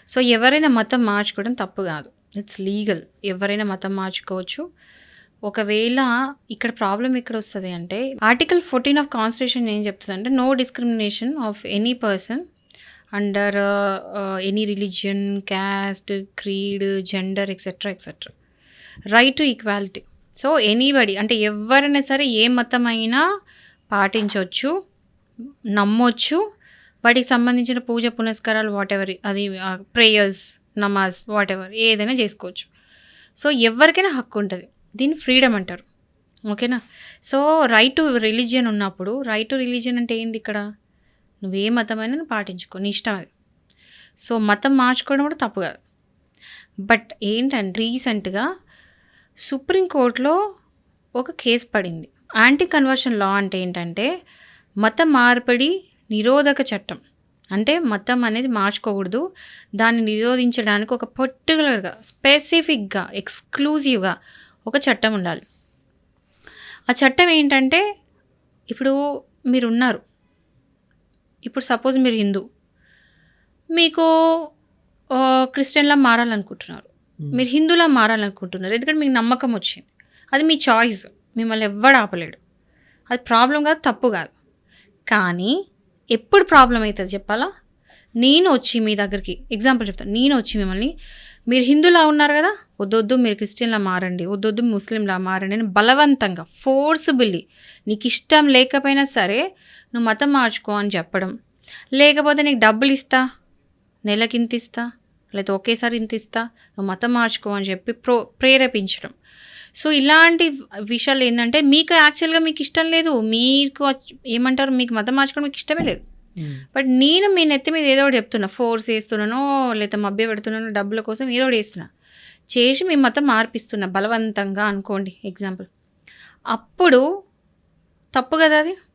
So, ఎవరైనా మతం మార్చుకోవడం తప్పు గాదు. It's legal. ఎవరైనా మతం మార్చుకోవచ్చు. ఒకవేళ ఇక్కడ ప్రాబ్లమ్ ఎక్కడొస్తది అంటే, ఆర్టికల్ 14 ఆఫ్ కాన్స్టిట్యూషన్ ఏం చెప్తదంటే, no discrimination of any person under any religion, caste, creed, gender etcetera, etcetera. Right to equality. So, anybody అంటే ఎవరైనా సరే ఏ మతమైనా పాటించొచ్చు, నమ్మొచ్చు. వాటికి సంబంధించిన పూజ పునస్కారాలు వాటెవర్ అది ప్రేయర్స్, నమాజ్ వాటెవర్ ఏదైనా చేసుకోవచ్చు. సో, ఎవరికైనా హక్కు ఉంటది. దీన్ని ఫ్రీడమ్ అంటారు. ఓకేనా? సో, రైట్ టు రిలిజియన్ ఉన్నప్పుడు రైట్ టు రిలిజియన్ అంటే ఏంది ఇక్కడ? నువ్వే మతమైనా నువ్వు పాటించుకో. నీ ఇష్టం అది. సో, మతం మార్చుకోవడం కూడా తప్పు కాదు. బట్ ఏంటంటే రీసెంట్‌గా సుప్రీం కోర్ట్‌లో ఒక కేస్ పడింది. యాంటీ కన్వర్షన్ లా అంటే ఏంటంటే, మత మార్పిడి నిరోధక చట్టం. అంటే మతం అనేది మార్చుకోకూడదు. దాన్ని నిరోధించడానికి ఒక పర్టిక్యులర్‌గా, స్పెసిఫిక్‌గా, ఎక్స్‌క్లూజివ్‌గా ఒక చట్టం ఉండాలి. ఆ చట్టం ఏంటంటే, ఇప్పుడు మీరున్నారు. ఇప్పుడు సపోజ్ మీరు హిందూ. మీకు క్రిస్టియన్‌లా మారాలనుకుంటున్నారు. మీరు హిందూలా మారాలనుకుంటున్నారు. ఎందుకంటే మీకు నమ్మకం వచ్చింది. అది మీ చాయిస్. మిమ్మల్ని ఎవ్వడు ఆపలేడు. అది ప్రాబ్లమ్ కాదు, తప్పు కాదు. కానీ ఎప్పుడు ప్రాబ్లమ్ అవుతుంది చెప్పాలా? నేను వచ్చి మీ దగ్గరికి ఎగ్జాంపుల్ చెప్తాను. నేను వచ్చి మిమ్మల్ని మీరు హిందూలా ఉన్నారు కదా, వద్దొద్దు మీరు క్రిస్టియన్లా మారండి, వద్దొద్దు ముస్లింలా మారండి అని బలవంతంగా ఫోర్స్బుల్లీ నీకు ఇష్టం లేకపోయినా సరే నువ్వు మతం మార్చుకో అని చెప్పడం, లేకపోతే నీకు డబ్బులు ఇస్తా, నెలకి ఇంత ఇస్తా, లేకపోతే ఒకేసారి ఇంత ఇస్తా, నువ్వు మతం మార్చుకో అని చెప్పి ప్రేరేపించడం. సో, ఇలాంటి విషయాలు ఏంటంటే మీకు యాక్చువల్గా మీకు ఇష్టం లేదు, మీకు ఏమంటారు, మీకు మతం మార్చుకోవడం మీకు ఇష్టమే లేదు. బట్ నేను మీ నెత్తి మీద ఏదో ఒకటి చెప్తున్నా, ఫోర్స్ చేస్తున్నానో లేదా మభ్య పెడుతున్నానో, డబ్బుల కోసం ఏదో ఒకటి చేస్తున్నా, చేసి మీ మతం మార్పిస్తున్నా బలవంతంగా అనుకోండి ఎగ్జాంపుల్. అప్పుడు తప్పు కదా అది.